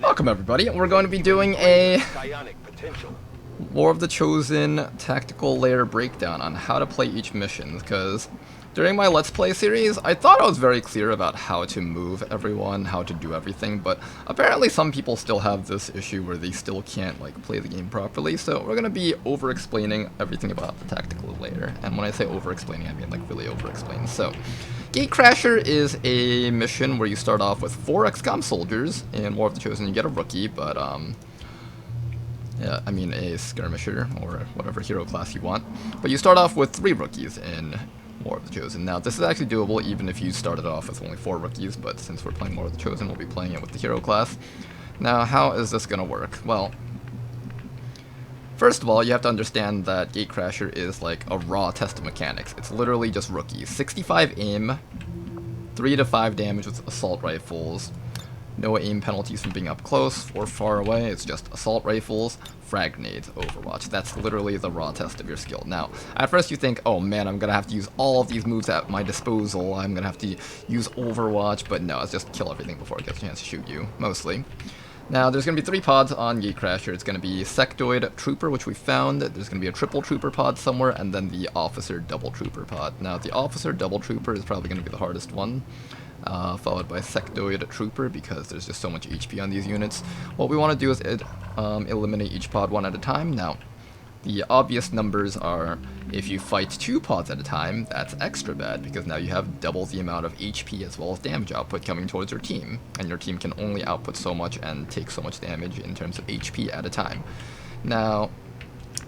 Welcome everybody, we're going to be doing a War of the Chosen tactical layer breakdown on how to play each mission, because during my Let's Play series, I thought I was very clear about how to move everyone, how to do everything, but apparently some people still have this issue where they still can't play the game properly, so we're going to be over-explaining everything about the tactical layer, and when I say over-explaining, I mean really over-explain. So, Gatecrasher is a mission where you start off with 4 XCOM soldiers. In War of the Chosen you get a rookie, but yeah, I mean a skirmisher, or whatever hero class you want. But you start off with 3 rookies in War of the Chosen. Now this is actually doable even if you started off with only 4 rookies, but since we're playing War of the Chosen, we'll be playing it with the hero class. Now how is this going to work? Well, first of all, you have to understand that Gatecrasher is like a raw test of mechanics. It's literally just rookies. 65 aim, 3 to 5 damage with assault rifles, no aim penalties from being up close or far away. It's just assault rifles, frag grenades, Overwatch. That's literally the raw test of your skill. Now, at first you think, oh man, I'm gonna have to use all of these moves at my disposal. I'm gonna have to use Overwatch, but no, it's just kill everything before it gets a chance to shoot you, mostly. Now, there's going to be 3 pods on Gatecrasher. It's going to be Sectoid Trooper, which we found. There's going to be a Triple Trooper pod somewhere, and then the Officer Double Trooper pod. Now, the Officer Double Trooper is probably going to be the hardest one, followed by Sectoid Trooper, because there's just so much HP on these units. What we want to do is eliminate each pod one at a time. Now, the obvious numbers are, if you fight 2 pods at a time, that's extra bad, because now you have double the amount of HP as well as damage output coming towards your team, and your team can only output so much and take so much damage in terms of HP at a time. Now,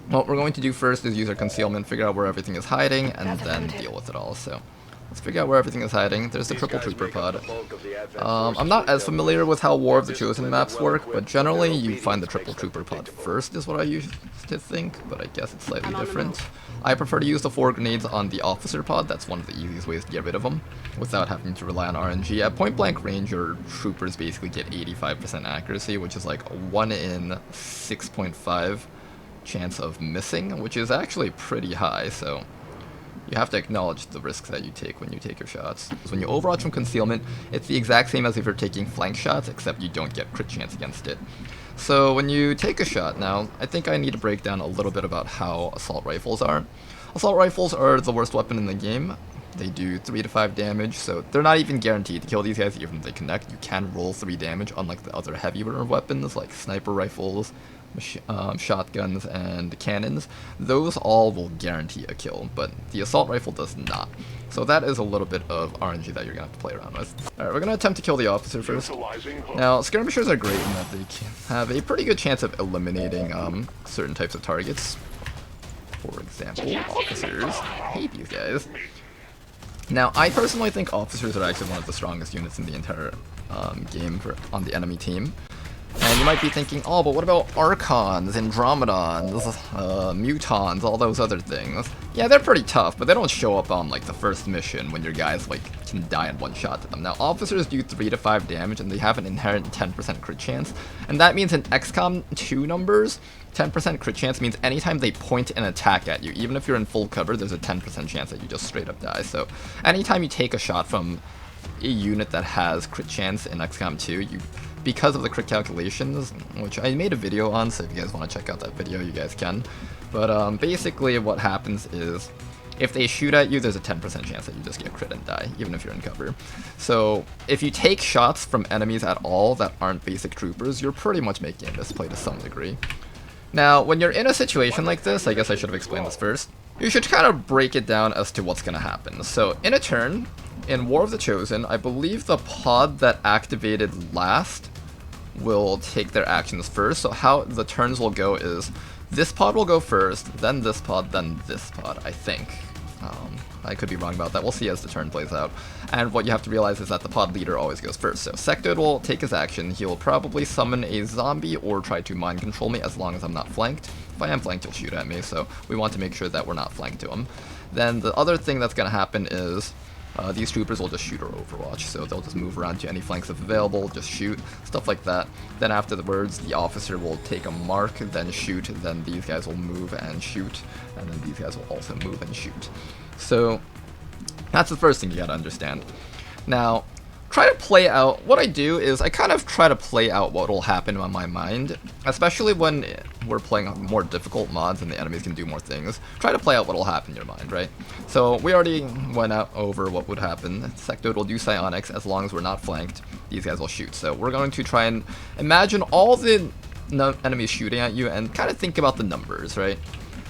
what we're going to do first is use our concealment, figure out where everything is hiding, and then deal with it all. So let's figure out where everything is hiding. There's the Triple Trooper pod. I'm not as familiar with how War of the Chosen maps work, but generally you find the Triple Trooper pod first is what I used to think, but I guess it's slightly different. I prefer to use the 4 grenades on the Officer pod. That's one of the easiest ways to get rid of them without having to rely on RNG. At point blank range, your troopers basically get 85% accuracy, which is like 1 in 6.5 chance of missing, which is actually pretty high, so you have to acknowledge the risks that you take when you take your shots. So when you Overwatch from concealment, it's the exact same as if you're taking flank shots, except you don't get crit chance against it. So when you take a shot, now, I think I need to break down a little bit about how assault rifles are. Assault rifles are the worst weapon in the game. They do 3 to 5 damage, so they're not even guaranteed to kill these guys even if they connect. You can roll 3 damage, unlike the other heavier weapons like sniper rifles, shotguns, and cannons. Those all will guarantee a kill, but the assault rifle does not. So that is a little bit of RNG that you're going to have to play around with. Alright, we're going to attempt to kill the Officer first. Now, skirmishers are great in that they have a pretty good chance of eliminating certain types of targets. For example, officers. I hate these guys. Now, I personally think officers are actually one of the strongest units in the entire game on the enemy team. And you might be thinking, oh, but what about Archons, Andromedons, Mutons, all those other things? Yeah, they're pretty tough, but they don't show up on, the first mission when your guys, can die in one shot to them. Now, officers do 3 to 5 damage, and they have an inherent 10% crit chance. And that means in XCOM 2 numbers, 10% crit chance means anytime they point an attack at you, even if you're in full cover, there's a 10% chance that you just straight up die. So, anytime you take a shot from a unit that has crit chance in XCOM 2, because of the crit calculations, which I made a video on, so if you guys want to check out that video, you guys can. But basically what happens is, if they shoot at you, there's a 10% chance that you just get crit and die, even if you're in cover. So if you take shots from enemies at all that aren't basic troopers, you're pretty much making a misplay to some degree. Now, when you're in a situation like this, I guess I should have explained this first, you should kind of break it down as to what's going to happen. So in a turn, in War of the Chosen, I believe the pod that activated last will take their actions first. So how the turns will go is, this pod will go first, then this pod, then this pod, I think. I could be wrong about that. We'll see as the turn plays out. And what you have to realize is that the pod leader always goes first. So Sectoid will take his action. He'll probably summon a zombie or try to mind control me as long as I'm not flanked. If I am flanked, he'll shoot at me, so we want to make sure that we're not flanked to him. Then the other thing that's going to happen is these troopers will just shoot or Overwatch, so they'll just move around to any flanks if available, just shoot, stuff like that. Then afterwards, the officer will take a mark, then shoot, then these guys will move and shoot, and then these guys will also move and shoot. So that's the first thing you gotta understand. Now, try to play out, what I do is I kind of try to play out what will happen on my mind, especially when we're playing more difficult mods and the enemies can do more things. Try to play out what will happen in your mind, right? So we already went out over what would happen. Sectoid will do psionics as long as we're not flanked. These guys will shoot. So we're going to try and imagine all the enemies shooting at you and kind of think about the numbers, right?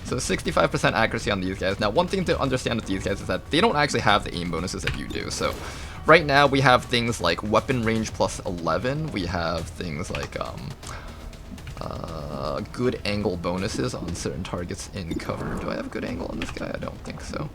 So 65% accuracy on these guys. Now, one thing to understand with these guys is that they don't actually have the aim bonuses that you do. So right now we have things like weapon range plus 11. We have things like good angle bonuses on certain targets in cover. Do I have a good angle on this guy? I don't think so.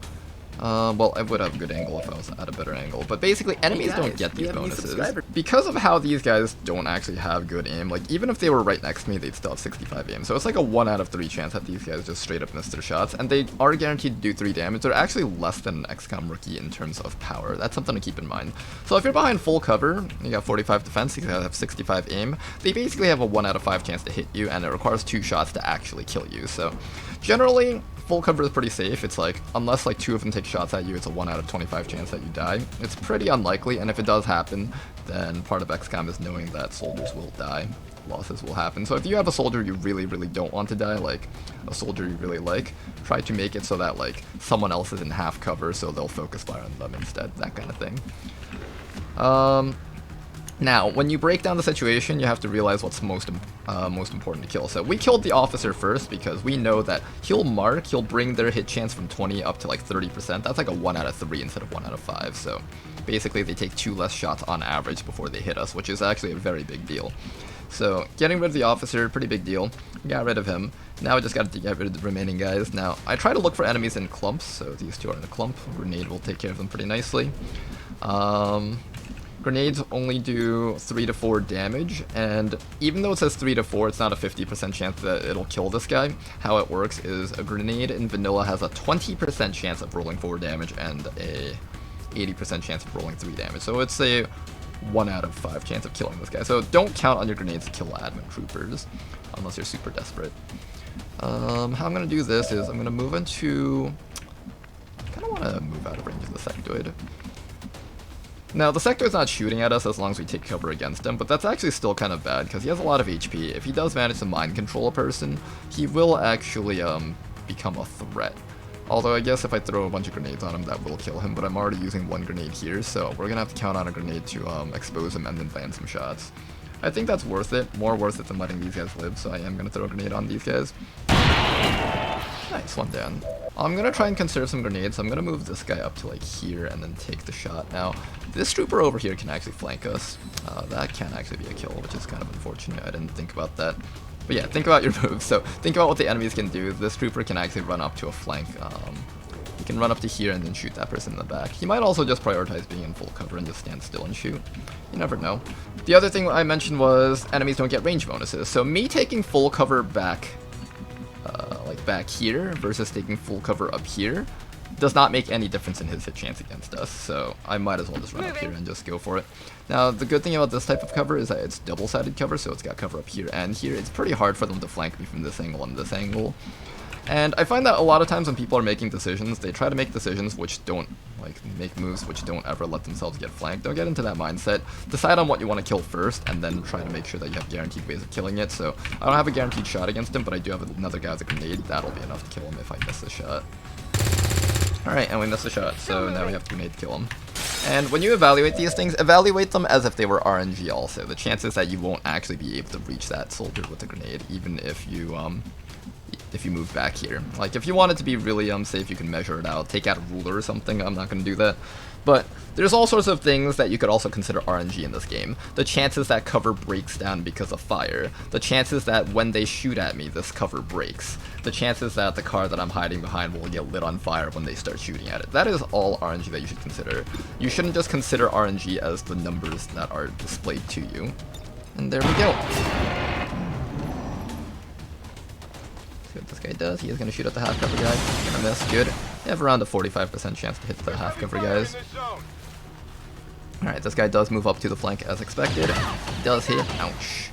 Well, I would have a good angle if I was at a better angle, but basically enemies don't get these bonuses. Because of how these guys don't actually have good aim, like even if they were right next to me, they'd still have 65 aim. So it's like a 1 out of 3 chance that these guys just straight up miss their shots, and they are guaranteed to do 3 damage. They're actually less than an XCOM rookie in terms of power. That's something to keep in mind. So if you're behind full cover, you got 45 defense, you have 65 aim, they basically have a 1 out of 5 chance to hit you, and it requires 2 shots to actually kill you. So generally, full cover is pretty safe. It's like, unless like 2 of them take shots at you, it's a 1 out of 25 chance that you die. It's pretty unlikely, and if it does happen, then part of XCOM is knowing that soldiers will die. Losses will happen. So if you have a soldier you really, really don't want to die, like a soldier you really like, try to make it so that like someone else is in half cover, so they'll focus fire on them instead, that kind of thing. Now, when you break down the situation, you have to realize what's most important to kill. So we killed the officer first because we know that he'll bring their hit chance from 20 up to like 30%. That's like a 1 out of 3 instead of 1 out of 5. So basically they take 2 less shots on average before they hit us, which is actually a very big deal. So getting rid of the officer, pretty big deal. Got rid of him. Now we just got to get rid of the remaining guys. Now, I try to look for enemies in clumps, so these 2 are in a clump. Grenade will take care of them pretty nicely. Grenades only do 3 to 4 damage, and even though it says 3 to 4, it's not a 50% chance that it'll kill this guy. How it works is a grenade in vanilla has a 20% chance of rolling 4 damage and a 80% chance of rolling 3 damage. So it's a 1 out of 5 chance of killing this guy. So don't count on your grenades to kill admin troopers, unless you're super desperate. How I'm going to do this is I'm going to move into... I kind of want to move out of range of the sectoid. Now, the sectoid's not shooting at us as long as we take cover against him, but that's actually still kind of bad because he has a lot of HP. If he does manage to mind control a person, he will actually become a threat. Although I guess if I throw a bunch of grenades on him, that will kill him, but I'm already using 1 grenade here, so we're going to have to count on a grenade to expose him and then land some shots. I think that's worth it, more worth it than letting these guys live, so I am going to throw a grenade on these guys. Nice, 1 down. I'm going to try and conserve some grenades, so I'm going to move this guy up to like here and then take the shot. Now, this trooper over here can actually flank us. That can actually be a kill, which is kind of unfortunate. I didn't think about that. But yeah, think about your moves. So think about what the enemies can do. This trooper can actually run up to a flank. He can run up to here and then shoot that person in the back. He might also just prioritize being in full cover and just stand still and shoot. You never know. The other thing I mentioned was enemies don't get range bonuses. So me taking full cover back here versus taking full cover up here does not make any difference in his hit chance against us, so I might as well just run up here and just go for it. Now, the good thing about this type of cover is that it's double-sided cover, so it's got cover up here and here. It's pretty hard for them to flank me from this angle and this angle. And I find that a lot of times when people are making decisions, they try to make decisions which don't, like, make moves which don't ever let themselves get flanked. Don't get into that mindset. Decide on what you want to kill first, and then try to make sure that you have guaranteed ways of killing it. So, I don't have a guaranteed shot against him, but I do have another guy with a grenade. That'll be enough to kill him if I miss the shot. Alright, and we missed the shot, so now we have a grenade to kill him. And when you evaluate these things, evaluate them as if they were RNG also. The chances that you won't actually be able to reach that soldier with a grenade, even if you move back here. Like, if you want it to be really safe, you can measure it out, take out a ruler or something. I'm not going to do that. But there's all sorts of things that you could also consider RNG in this game. The chances that cover breaks down because of fire. The chances that when they shoot at me, this cover breaks. The chances that the car that I'm hiding behind will get lit on fire when they start shooting at it. That is all RNG that you should consider. You shouldn't just consider RNG as the numbers that are displayed to you. And there we go. See what this guy does. He is going to shoot at the half cover guy. He's going to miss. Good. You have around a 45% chance to hit the half cover guys. Alright, this guy does move up to the flank as expected. He does hit. Ouch.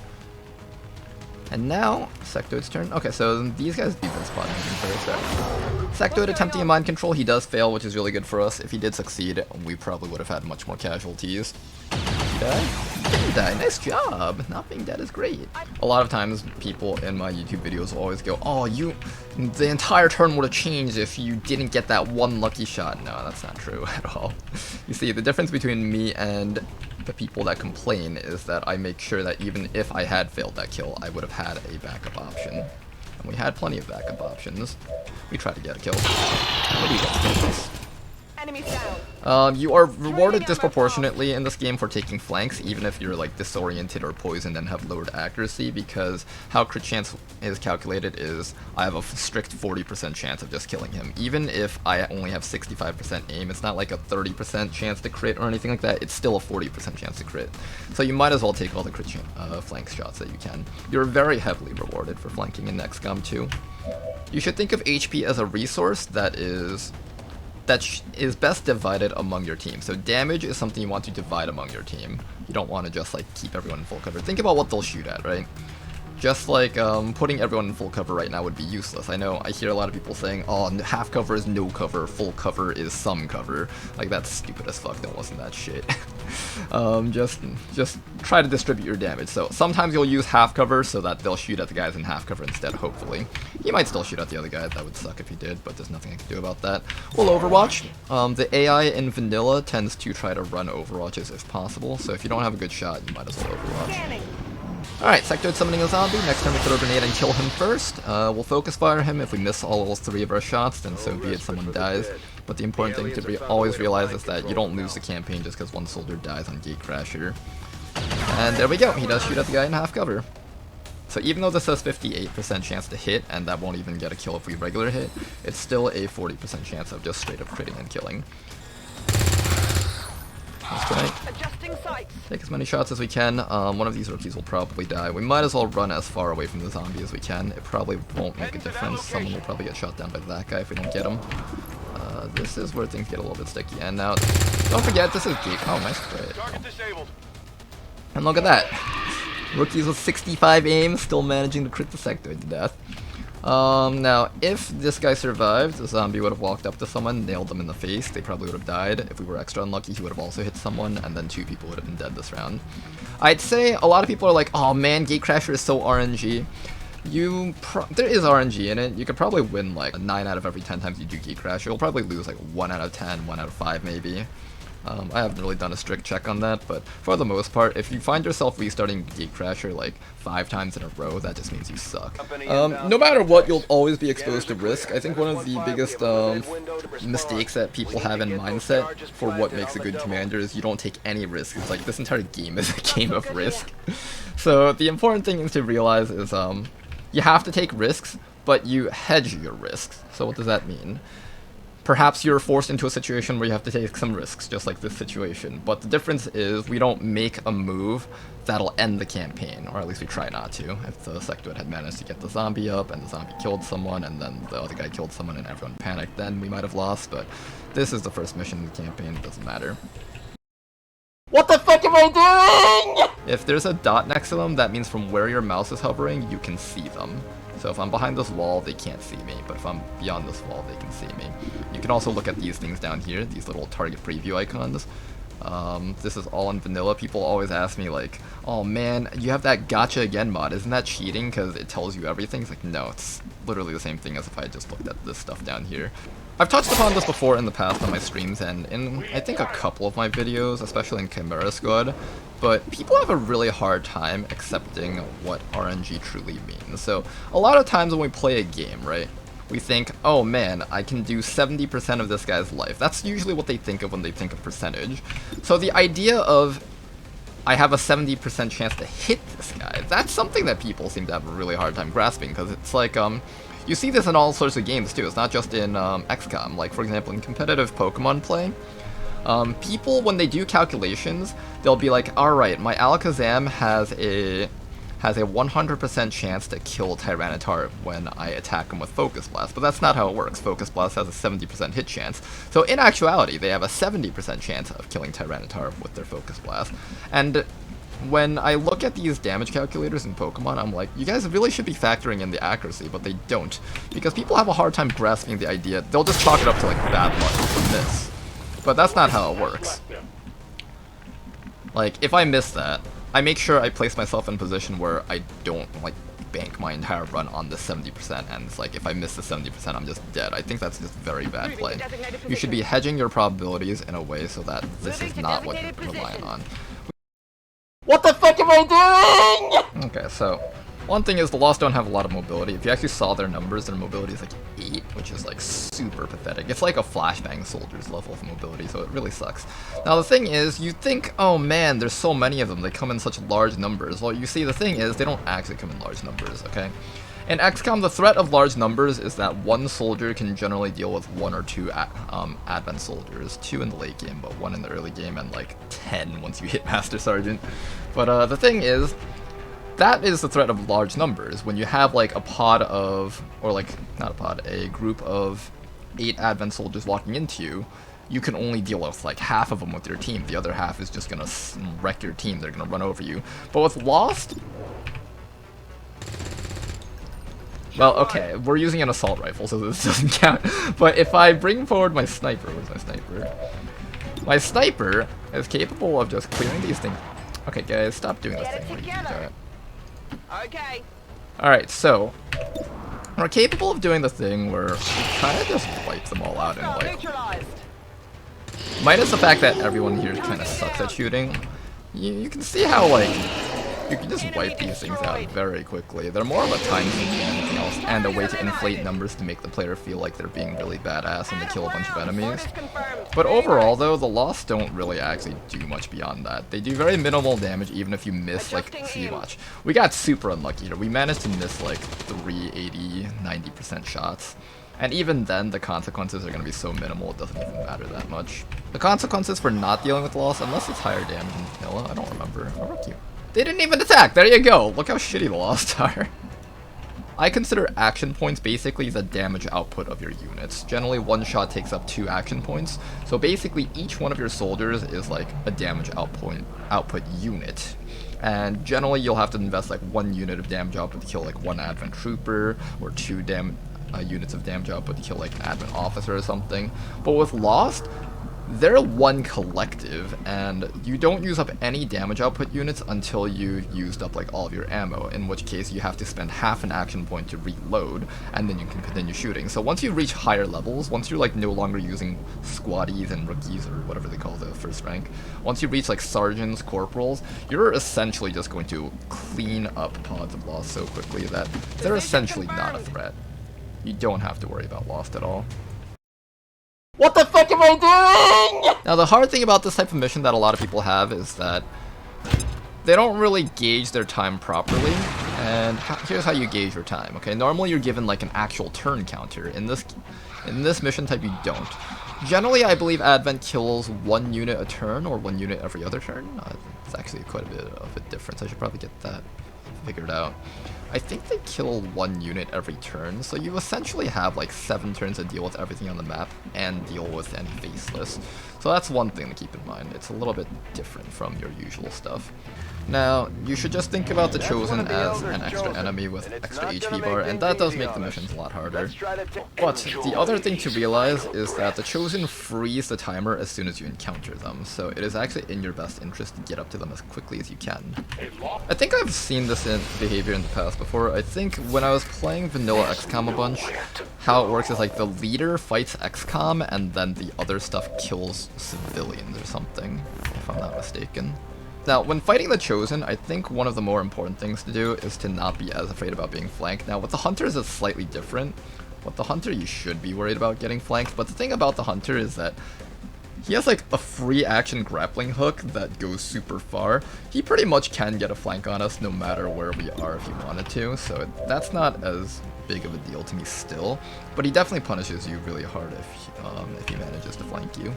And now, Sectoid's turn. Okay, so these guys have been spotting first. Sectoid attempting a mind control. He does fail, which is really good for us. If he did succeed, we probably would have had much more casualties. die? Didn't die. Nice job. Not being dead is great. A lot of times, people in my YouTube videos will always go, "Oh, the entire turn would have changed if you didn't get that one lucky shot." No, that's not true at all. You see, the difference between me and the people that complain is that I make sure that even if I had failed that kill, I would have had a backup option. And we had plenty of backup options. We tried to get a kill. What do you guys think? You are rewarded disproportionately in this game for taking flanks, even if you're like disoriented or poisoned and have lowered accuracy, because how crit chance is calculated is I have a strict 40% chance of just killing him. Even if I only have 65% aim, it's not like a 30% chance to crit or anything like that, it's still a 40% chance to crit. So you might as well take all the crit flank shots that you can. You're very heavily rewarded for flanking in XCOM 2. You should think of HP as a resource that is best divided among your team. So damage is something you want to divide among your team. You don't want to just like keep everyone in full cover. Think about what they'll shoot at, right? Just like putting everyone in full cover right now would be useless. I know I hear a lot of people saying, "Oh, half cover is no cover, full cover is some cover." Like, that's stupid as fuck. Don't listen to that shit. Just try to distribute your damage. So sometimes you'll use half cover so that they'll shoot at the guys in half cover instead, hopefully. You might still shoot at the other guy. That would suck if you did, but there's nothing I can do about that. Well, Overwatch, the AI in vanilla tends to try to run Overwatches if possible, so if you don't have a good shot, you might as well Overwatch. Alright, Sectoid summoning a zombie. Next time we throw a grenade and kill him first. We'll focus fire him. If we miss all 3 of our shots, then so be it, someone dies. But the important thing to always realize is that you don't lose the campaign just because one soldier dies on Gatecrasher. And there we go, he does shoot at the guy in half cover. So even though this says 58% chance to hit, and that won't even get a kill if we regular hit, it's still a 40% chance of just straight up critting and killing. Take as many shots as we can. One of these rookies will probably die. We might as well run as far away from the zombie as we can. It probably won't make a difference. Someone will probably get shot down by that guy if we don't get him. This is where things get a little bit sticky. And now, don't forget, this is Gate. Oh, nice crit. And look at that. Rookies with 65 aim, still managing to crit the Sectoid to death. Now, if this guy survived, the zombie would have walked up to someone, nailed them in the face, they probably would have died. If we were extra unlucky, he would have also hit someone, and then 2 people would have been dead this round. I'd say a lot of people are like, "Oh man, Gatecrasher is so RNG." There is RNG in it. You could probably win like 9 out of every 10 times you do Gatecrasher. You'll probably lose like 1 out of 10, 1 out of 5 maybe. I haven't really done a strict check on that, but for the most part, if you find yourself restarting Gatecrasher like 5 times in a row, that just means you suck. No matter what, you'll always be exposed to risk. I think one of the biggest mistakes that people have in mindset for what makes a good commander is you don't take any risk. It's like this entire game is a game of risk. So the important thing is to realize is you have to take risks, but you hedge your risks. So what does that mean? Perhaps you're forced into a situation where you have to take some risks, just like this situation. But the difference is we don't make a move that'll end the campaign, or at least we try not to. If the Sectoid had managed to get the zombie up, and the zombie killed someone, and then the other guy killed someone and everyone panicked, then we might have lost, but this is the first mission in the campaign, it doesn't matter. What the fuck am I doing?! If there's a dot next to them, that means from where your mouse is hovering, you can see them. So if I'm behind this wall, they can't see me, but if I'm beyond this wall, they can see me. You can also look at these things down here, these little target preview icons. This is all in vanilla. People always ask me like, "Oh man, you have that gotcha again mod, isn't that cheating because it tells you everything?" It's like, no, it's literally the same thing as if I just looked at this stuff down here. I've touched upon this before in the past on my streams and in, I think, a couple of my videos, especially in Chimera Squad, but people have a really hard time accepting what RNG truly means. So a lot of times when we play a game, right, we think, "Oh man, I can do 70% of this guy's life." That's usually what they think of when they think of percentage. So the idea of, I have a 70% chance to hit this guy, that's something that people seem to have a really hard time grasping, because it's like, you see this in all sorts of games too, it's not just in XCOM. Like, for example, in competitive Pokemon play, people, when they do calculations, they'll be like, "Alright, my Alakazam has a 100% chance to kill Tyranitar when I attack him with Focus Blast," but that's not how it works. Focus Blast has a 70% hit chance. So in actuality, they have a 70% chance of killing Tyranitar with their Focus Blast. And when I look at these damage calculators in Pokemon, I'm like, you guys really should be factoring in the accuracy, but they don't. Because people have a hard time grasping the idea. They'll just chalk it up to like bad luck from this. But that's not how it works. Yeah. Right. Yeah. So the important thing is to realize is you have to take risks, but you hedge your risks. So if you find yourself restarting Gatecrasher like 5 times in a row, that will make a difference. Someone will probably get shot down by that guy if we don't get him. Like, if I miss that, I make sure I place myself in a position where I don't, like, bank my entire run on the 70%, and it's like, if I miss the 70%, I'm just dead. I think that's just very bad play. You should be hedging your probabilities in a way so that this is not what you're relying on. What the fuck am I doing?! Okay, so, one thing is the Lost don't have a lot of mobility. If you actually saw their numbers, their mobility is like 8, which is like super pathetic. It's like a flashbang soldier's level of mobility, so it really sucks. Now the thing is, you think, oh man, there's so many of them, they come in such large numbers. Well, you see, the thing is, they don't actually come in large numbers, okay? In XCOM, the threat of large numbers is that one soldier can generally deal with 1 or 2 advent soldiers, 2 in the late game, but 1 in the early game, and like 10 once you hit Master Sergeant. But the thing is, that is the threat of large numbers. When you have like a pod of, or like, not a pod, a group of 8 advent soldiers walking into you, you can only deal with like half of them with your team. The other half is just gonna wreck your team, they're gonna run over you. But with Lost, well, okay, we're using an assault rifle, so this doesn't count. But if I bring forward my sniper, where's my sniper? My sniper is capable of just clearing these things. Okay, guys, stop doing this thing where you do that. Okay. Alright, so we're capable of doing the thing where we kind of just wipe them all out in like, minus the fact that everyone here kind of sucks at shooting, you can see how like you can just wipe these things out very quickly. They're more of a time thing than anything else, and a way to inflate numbers to make the player feel like they're being really badass and to kill a bunch of enemies. But overall though, the Lost don't really actually do much beyond that. They do very minimal damage even if you miss, like, see, watch. We got super unlucky here. We managed to miss like 380, 90% shots. And even then, the consequences are going to be so minimal it doesn't even matter that much. The consequences for not dealing with Lost, unless it's higher damage than vanilla, I don't remember. Oh, cute. They didn't even attack! There you go! Look how shitty the Lost are. I consider action points basically the damage output of your units. Generally, one shot takes up 2 action points, so basically each one of your soldiers is like a damage output unit. And generally you'll have to invest like 1 unit of damage output to kill like 1 advent trooper, or 2 units of damage output to kill like an advent officer or something. But with Lost, they're one collective, and you don't use up any damage output units until you used up like all of your ammo, in which case you have to spend half an action point to reload, and then you can continue shooting. So once you reach higher levels, once you're like no longer using squaddies and rookies, or whatever they call the first rank, once you reach like sergeants, corporals, you're essentially just going to clean up pods of Lost so quickly that they're essentially not a threat. You don't have to worry about Lost at all. What the fuck am I doing?! Now the hard thing about this type of mission that a lot of people have is that they don't really gauge their time properly, and here's how you gauge your time, okay? Normally you're given like an actual turn counter. In this mission type you don't. Generally I believe Advent kills 1 unit a turn, or 1 unit every other turn. It's actually quite a bit of a difference. I should probably get that figured out. I think they kill 1 unit every turn, so you essentially have like 7 turns to deal with everything on the map and deal with any faceless. So that's one thing to keep in mind. It's a little bit different from your usual stuff. Now, you should just think about the Chosen as an extra enemy with extra HP bar, and that does make the missions a lot harder. But the other thing to realize is that the Chosen freeze the timer as soon as you encounter them, so it is actually in your best interest to get up to them as quickly as you can. I think I've seen this in behavior in the past before. I think when I was playing vanilla XCOM a bunch, how it works is like the leader fights XCOM and then the other stuff kills civilians or something, if I'm not mistaken. Now, when fighting the Chosen, I think one of the more important things to do is to not be as afraid about being flanked. Now, with the Hunters, it's slightly different. With the Hunter, you should be worried about getting flanked, but the thing about the Hunter is that he has like a free action grappling hook that goes super far. He pretty much can get a flank on us no matter where we are if he wanted to, so that's not as big of a deal to me still, but he definitely punishes you really hard if he manages to flank you.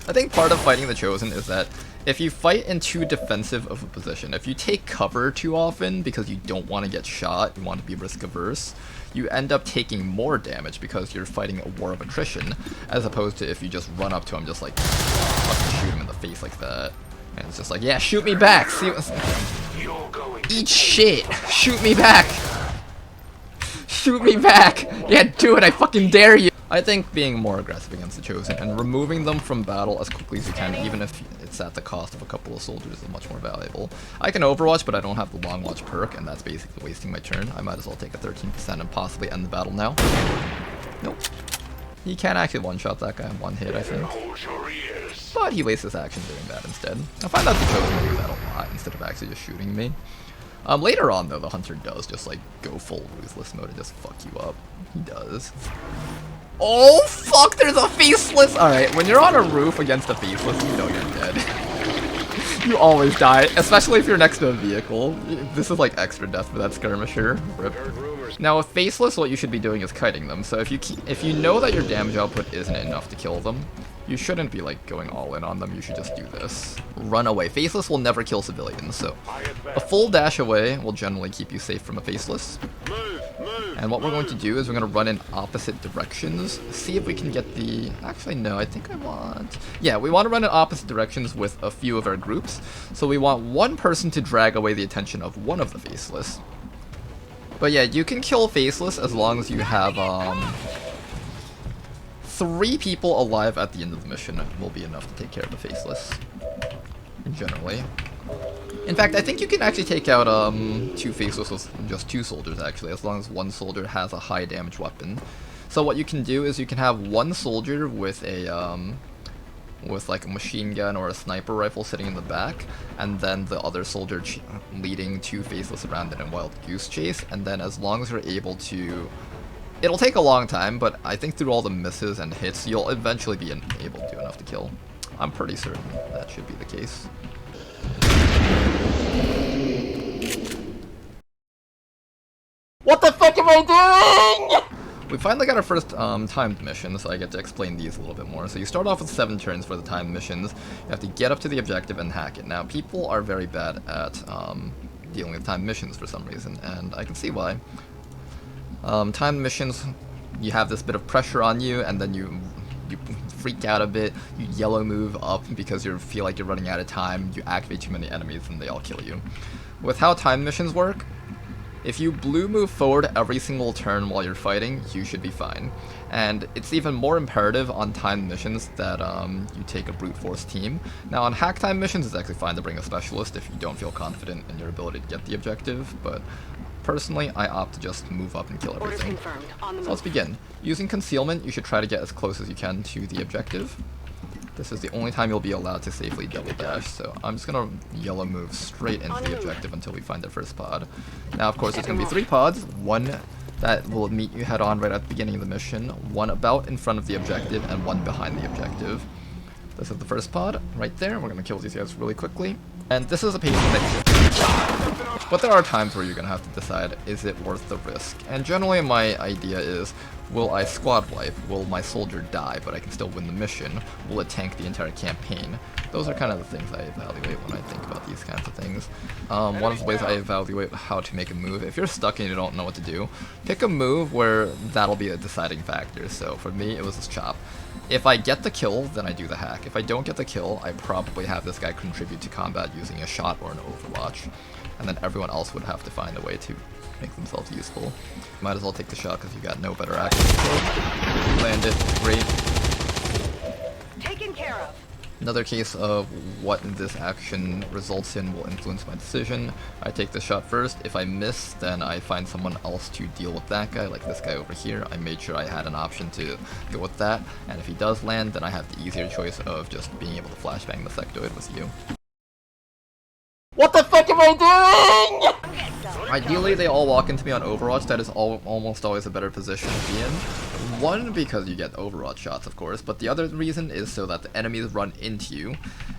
I think part of fighting the Chosen is that if you fight in too defensive of a position, if you take cover too often because you don't want to get shot, you want to be risk averse, you end up taking more damage because you're fighting a war of attrition, as opposed to if you just run up to him just like fucking shoot him in the face like that. And it's just like, yeah, shoot me back! See what's... Eat shit! Shoot me back! Shoot me back! Yeah, do it, I fucking dare you! I think being more aggressive against the Chosen and removing them from battle as quickly as you can, even if it's at the cost of a couple of soldiers, is much more valuable. I can Overwatch, but I don't have the Long Watch perk, and that's basically wasting my turn. I might as well take a 13% and possibly end the battle now. Nope. He can actually one-shot that guy in one hit, I think. But he wastes his action doing that instead. I find that the Chosen do that a lot instead of actually just shooting me. Later on, though, the Hunter does just, like, go full Ruthless mode and just fuck you up. He does. Oh, fuck, there's a Faceless! Alright, when you're on a roof against a Faceless, you know you're dead. You always die, especially if you're next to a vehicle. This is, like, extra death for that skirmisher. Rip. Now, with Faceless, what you should be doing is kiting them. So if you know that your damage output isn't enough to kill them, you shouldn't be, like, going all in on them. You should just do this. Run away. Faceless will never kill civilians, so a full dash away will generally keep you safe from a Faceless. And what we're going to do is we're going to run in opposite directions, see if we can get the... Actually, no, I think I want... Yeah, we want to run in opposite directions with a few of our groups, so we want one person to drag away the attention of one of the Faceless. But yeah, you can kill Faceless as long as you have, 3 people alive at the end of the mission will be enough to take care of the Faceless, generally. In fact, I think you can actually take out 2 Faceless with just 2 soldiers, actually, as long as one soldier has a high damage weapon. So what you can do is you can have one soldier with a with like a machine gun or a sniper rifle sitting in the back, and then the other soldier leading 2 Faceless around in a wild goose chase, and then as long as you're able to... It'll take a long time, but I think through all the misses and hits, you'll eventually be able to do enough to kill. I'm pretty certain that should be the case. What the fuck am I doing?! We finally got our first timed mission, so I get to explain these a little bit more. So you start off with 7 turns for the timed missions. You have to get up to the objective and hack it. Now, people are very bad at dealing with timed missions for some reason, and I can see why. Timed missions, you have this bit of pressure on you, and then you freak out a bit, you yellow move up because you feel like you're running out of time, you activate too many enemies, and they all kill you. With how timed missions work, if you blue move forward every single turn while you're fighting, you should be fine. And it's even more imperative on timed missions that you take a brute force team. Now on hack time missions, it's actually fine to bring a specialist if you don't feel confident in your ability to get the objective, but personally, I opt to just move up and kill everything. So let's begin. Using concealment, you should try to get as close as you can to the objective. This is the only time you'll be allowed to safely double dash, so I'm just gonna yellow move straight into the objective until we find the first pod. Now, of course, there's gonna be 3 pods, one that will meet you head on right at the beginning of the mission, one about in front of the objective, and one behind the objective. This is the first pod, right there. We're gonna kill these guys really quickly. And this is a pacing that... But there are times where you're gonna have to decide, is it worth the risk? And generally my idea is, will I squad wipe? Will my soldier die, but I can still win the mission? Will it tank the entire campaign? Those are kind of the things I evaluate when I think about these kinds of things. One of the ways I evaluate how to make a move, if you're stuck and you don't know what to do, pick a move where that'll be a deciding factor. So for me, it was this chop. If I get the kill, then I do the hack. If I don't get the kill, I probably have this guy contribute to combat using a shot or an overwatch. And then everyone else would have to find a way to make themselves useful. Might as well take the shot because you got no better action. Land it, great. Taken care of. Another case of what this action results in will influence my decision. I take the shot first. If I miss, then I find someone else to deal with that guy, like this guy over here. I made sure I had an option to go with that, and if he does land, then I have the easier choice of just being able to flashbang the sectoid with you. What the fuck am I doing?! Ideally, they all walk into me on Overwatch. That is almost always a better position to be in. One, because you get Overwatch shots, of course, but the other reason is so that the enemies run into you.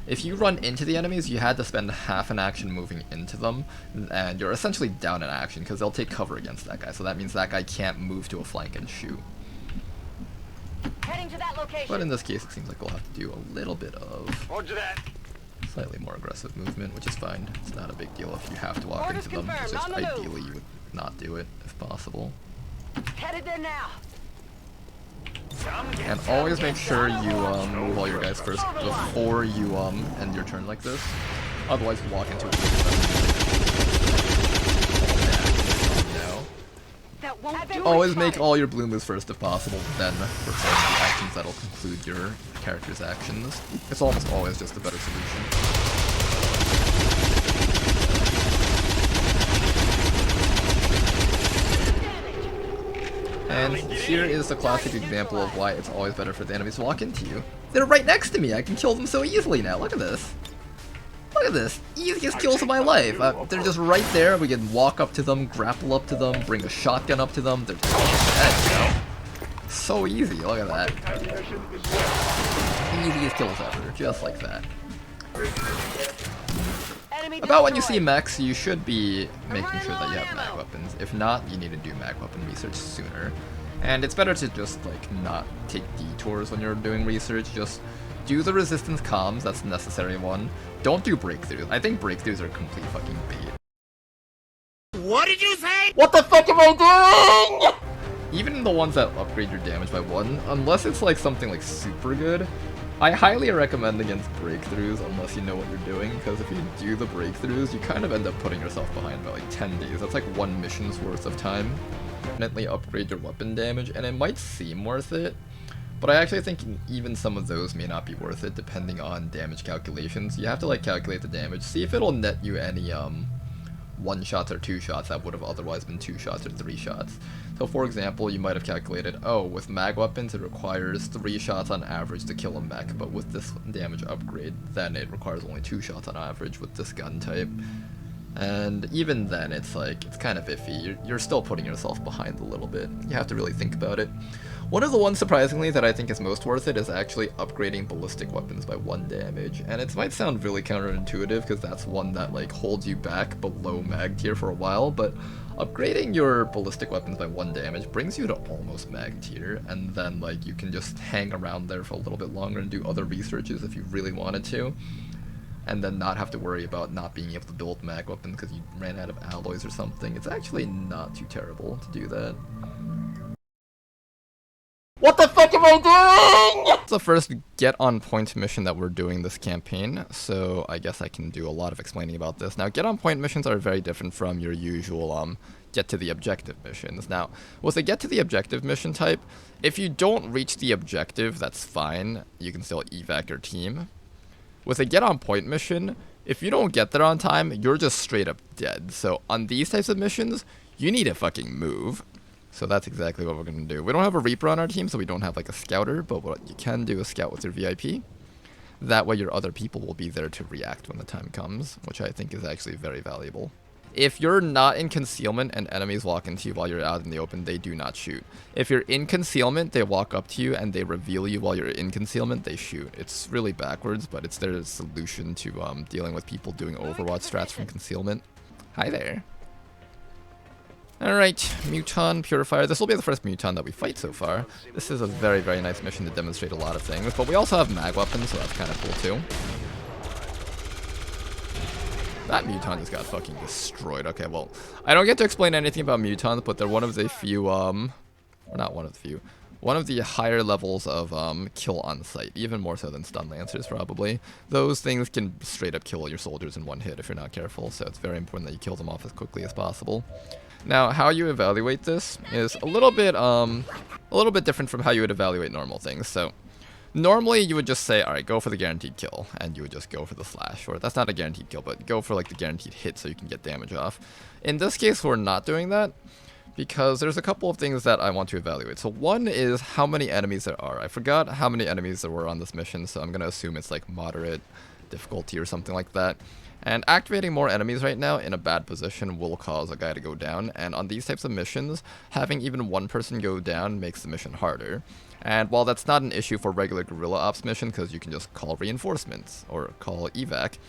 If you run into the enemies, you had to spend half an action moving into them, and you're essentially down in action, because they'll take cover against that guy, so that means that guy can't move to a flank and shoot. Heading to that location. But in this case, it seems like we'll have to do a little bit of... Roger that. Slightly more aggressive movement, which is fine. It's not a big deal if you have to walk Orders into them. It's just confirmed. On the ideally you would not do it, if possible. Headed there now. And always make sure you move all your guys first before you end your turn like this. Otherwise you walk into it. No. that won't do Always it. make all your blue moves first if possible, then perform the actions that'll conclude your character's actions. It's almost always just a better solution. And here is a classic example of why it's always better for the enemies to walk into you. They're right next to me, I can kill them so easily now, look at this. Look at this, easiest kills of my life. They're just right there, we can walk up to them, grapple up to them, bring a shotgun up to them, they're dead, you know? So easy, look at that. Easiest kills ever, just like that. About when you see mechs, you should be making sure that you have mag weapons. If not, you need to do mag weapon research sooner. And it's better to just, like, not take detours when you're doing research. Just do the resistance comms, that's the necessary one. Don't do breakthroughs. I think breakthroughs are complete fucking bait. What did you say? What the fuck am I doing? Even the ones that upgrade your damage by 1, unless it's like something like super good, I highly recommend against breakthroughs unless you know what you're doing, because if you do the breakthroughs, you kind of end up putting yourself behind by like 10 days. That's like 1 mission's worth of time. Definitely upgrade your weapon damage, and it might seem worth it, but I actually think even some of those may not be worth it depending on damage calculations. You have to like calculate the damage, see if it'll net you any 1 shots or 2 shots that would have otherwise been 2 shots or 3 shots. So for example, you might have calculated, oh, with mag weapons it requires 3 shots on average to kill a mech, but with this damage upgrade, then it requires only 2 shots on average with this gun type. And even then, it's like, it's kind of iffy. You're still putting yourself behind a little bit. You have to really think about it. One of the ones, surprisingly, that I think is most worth it is actually upgrading ballistic weapons by 1 damage. And it might sound really counterintuitive, because that's one that, like, holds you back below mag tier for a while, but upgrading your ballistic weapons by 1 damage brings you to almost mag tier, and then, like, you can just hang around there for a little bit longer and do other researches if you really wanted to. And then not have to worry about not being able to build mag weapons because you ran out of alloys or something. It's actually not too terrible to do that. What the fuck am I doing? It's the first get on point mission that we're doing this campaign, so I guess I can do a lot of explaining about this. Now, get on point missions are very different from your usual get to the objective missions. Now, with a get to the objective mission type, if you don't reach the objective, that's fine. You can still evac your team. With a get on point mission, if you don't get there on time, you're just straight up dead. So on these types of missions, you need to fucking move. So that's exactly what we're going to do. We don't have a Reaper on our team, so we don't have like a scouter, but what you can do is scout with your VIP. That way your other people will be there to react when the time comes, which I think is actually very valuable. If you're not in concealment and enemies walk into you while you're out in the open, they do not shoot. If you're in concealment, they walk up to you and they reveal you while you're in concealment, they shoot. It's really backwards, but it's their solution to dealing with people doing Overwatch strats from concealment. Hi there. Alright, Muton Purifier. This will be the first Muton that we fight so far. This is a very, very nice mission to demonstrate a lot of things, but we also have mag weapons, so that's kind of cool too. That Muton just got fucking destroyed. Okay, well, I don't get to explain anything about Mutons, but they're one of the few, or not one of the few, one of the higher levels of kill on sight, even more so than stun lancers probably. Those things can straight up kill your soldiers in 1 hit if you're not careful, so it's very important that you kill them off as quickly as possible. Now, how you evaluate this is a little bit different from how you would evaluate normal things. So normally you would just say, alright, go for the guaranteed kill, and you would just go for the slash, or that's not a guaranteed kill, but go for like the guaranteed hit so you can get damage off. In this case, we're not doing that, because there's a couple of things that I want to evaluate. So one is how many enemies there are. I forgot how many enemies there were on this mission, so I'm going to assume it's like moderate difficulty or something like that. And activating more enemies right now in a bad position will cause a guy to go down, and on these types of missions, having even 1 person go down makes the mission harder. And while that's not an issue for regular guerrilla ops mission, because you can just call reinforcements or call evac,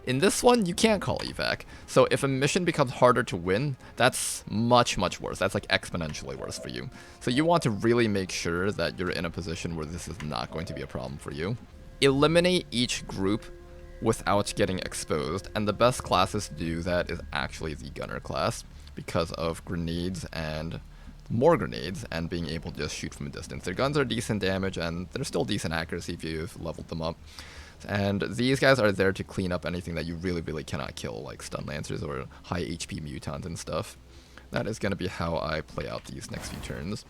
in this one you can't call evac. So if a mission becomes harder to win, that's much, much worse. That's like exponentially worse for you. So you want to really make sure that you're in a position where this is not going to be a problem for you. Eliminate each group without getting exposed, and the best classes to do that is actually the gunner class, because of grenades and more grenades and being able to just shoot from a distance. Their guns are decent damage and they're still decent accuracy if you've leveled them up. And these guys are there to clean up anything that you really, really cannot kill, like stun lancers or high HP mutons and stuff. That is going to be how I play out these next few turns.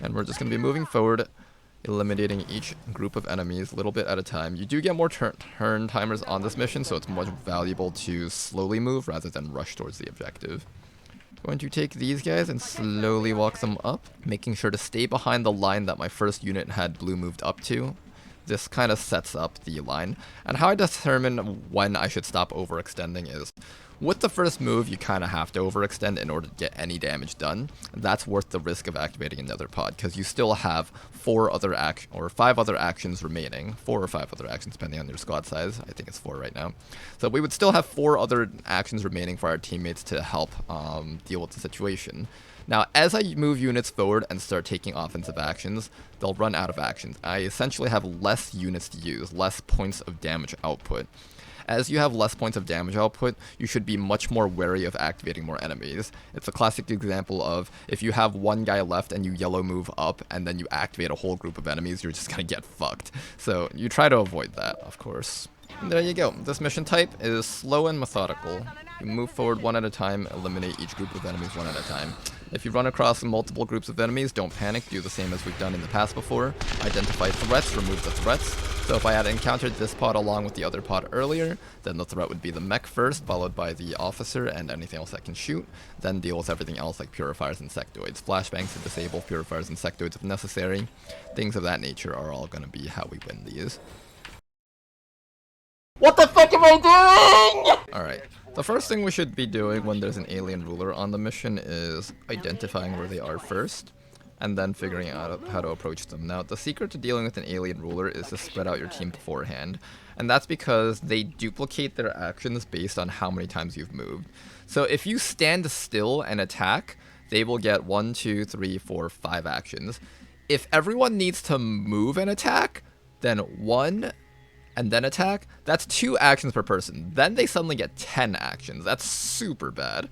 And we're just going to be moving forward, eliminating each group of enemies a little bit at a time. You do get more turn timers on this mission, so it's much valuable to slowly move rather than rush towards the objective. Going to take these guys and slowly walk them up, making sure to stay behind the line that my first unit had blue moved up to. This kind of sets up the line. And how I determine when I should stop overextending is, with the first move, you kind of have to overextend in order to get any damage done. That's worth the risk of activating another pod, because you still have 5 other actions remaining. 4 or 5 other actions, depending on your squad size. I think it's 4 right now. So we would still have 4 other actions remaining for our teammates to help deal with the situation. Now, as I move units forward and start taking offensive actions, they'll run out of actions. I essentially have less units to use, less points of damage output. As you have less points of damage output, you should be much more wary of activating more enemies. It's a classic example of if you have one guy left and you yellow move up and then you activate a whole group of enemies, you're just gonna get fucked. So you try to avoid that, of course. And there you go. This mission type is slow and methodical. You move forward one at a time, eliminate each group of enemies one at a time. If you run across multiple groups of enemies, don't panic, do the same as we've done in the past before. Identify threats, remove the threats. So if I had encountered this pod along with the other pod earlier, then the threat would be the mech first, followed by the officer and anything else that can shoot. Then deal with everything else like purifiers and sectoids. Flashbangs to disable purifiers and sectoids if necessary. Things of that nature are all going to be how we win these. What the fuck am I doing? Alright, the first thing we should be doing when there's an alien ruler on the mission is identifying where they are first, and then figuring out how to approach them. Now, the secret to dealing with an alien ruler is to spread out your team beforehand, and that's because they duplicate their actions based on how many times you've moved. So if you stand still and attack, they will get 1, 2, 3, 4, 5 actions. If everyone needs to move and attack, then 1 and then attack, that's 2 actions per person. Then they suddenly get 10 actions. That's super bad.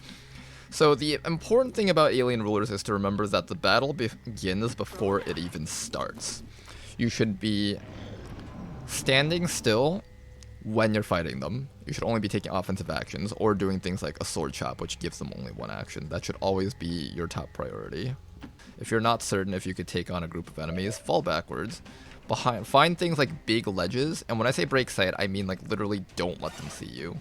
So the important thing about alien rulers is to remember that the battle begins before it even starts. You should be standing still when you're fighting them. You should only be taking offensive actions or doing things like a sword chop, which gives them only 1 action. That should always be your top priority. If you're not certain if you could take on a group of enemies, fall backwards. Find things like big ledges, and when I say break sight, I mean like literally don't let them see you.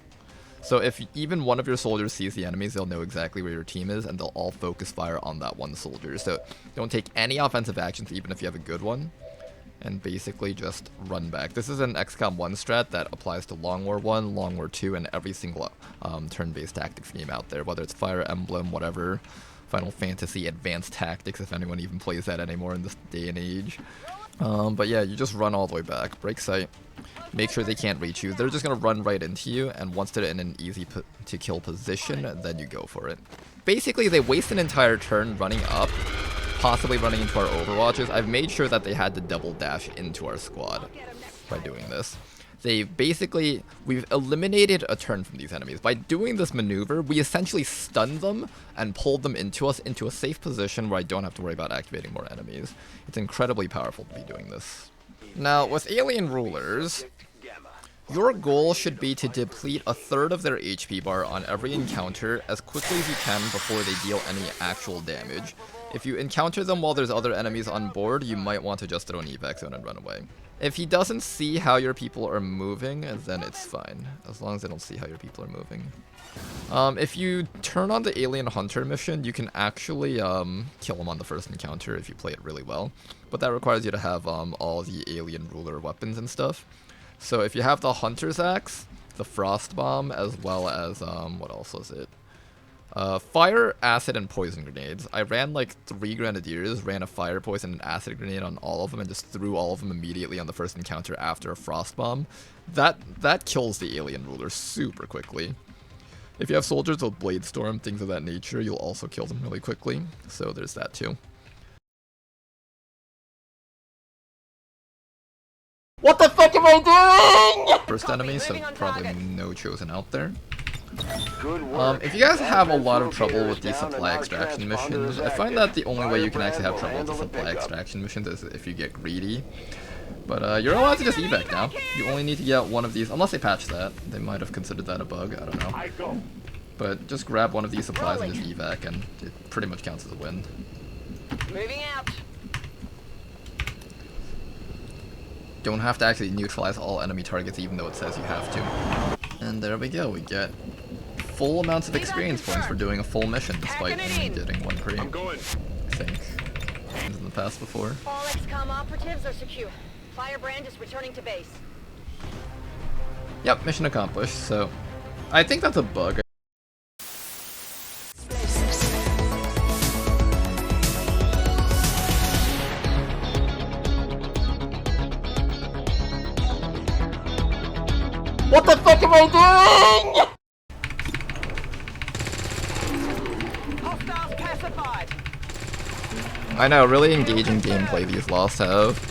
So if even one of your soldiers sees the enemies, they'll know exactly where your team is, and they'll all focus fire on that one soldier. So don't take any offensive actions, even if you have a good one, and basically just run back. This is an XCOM 1 strat that applies to Long War 1, Long War 2, and every single turn-based tactics game out there, whether it's Fire Emblem, whatever, Final Fantasy, Advanced Tactics, if anyone even plays that anymore in this day and age. But yeah, you just run all the way back, break sight, make sure they can't reach you. They're just going to run right into you, and once they're in an easy to kill position, then you go for it. Basically, they waste an entire turn running up, possibly running into our overwatches. I've made sure that they had to double dash into our squad by doing this. We've eliminated a turn from these enemies. By doing this maneuver, we essentially stunned them and pulled them into us into a safe position where I don't have to worry about activating more enemies. It's incredibly powerful to be doing this. Now, with alien rulers, your goal should be to deplete 1/3 of their HP bar on every encounter as quickly as you can before they deal any actual damage. If you encounter them while there's other enemies on board, you might want to just throw an evac zone and run away. If he doesn't see how your people are moving, then it's fine, as long as they don't see how your people are moving. If you turn on the Alien Hunter mission, you can actually kill him on the first encounter if you play it really well. But that requires you to have all the Alien Ruler weapons and stuff. So if you have the Hunter's Axe, the Frost Bomb, as well as, what else was it? Fire, acid, and poison grenades. I ran like 3 grenadiers, ran a fire, poison, and acid grenade on all of them, and just threw all of them immediately on the first encounter after a frost bomb. That kills the alien ruler super quickly. If you have soldiers with blade storm, things of that nature, you'll also kill them really quickly. So there's that too. What the fuck am I doing? First enemy, so probably no chosen out there. If you guys have a lot of trouble with these supply extraction missions, I find that the only way you can actually have trouble with the supply extraction missions is if you get greedy. But you're allowed to just evac now. You only need to get one of these, unless they patch that. They might have considered that a bug, I don't know. But just grab one of these supplies and just evac, and it pretty much counts as a win. Moving out. Don't have to actually neutralize all enemy targets even though it says you have to. And there we go, we get full amounts of experience points for doing a full mission despite only getting one creep. I'm going. I think. In the past before. All XCOM operatives are secure. Firebrand is returning to base. Yep, mission accomplished, so I think that's a bug. What the fuck am I doing? Hostiles pacified. I know, really engaging gameplay these lost have.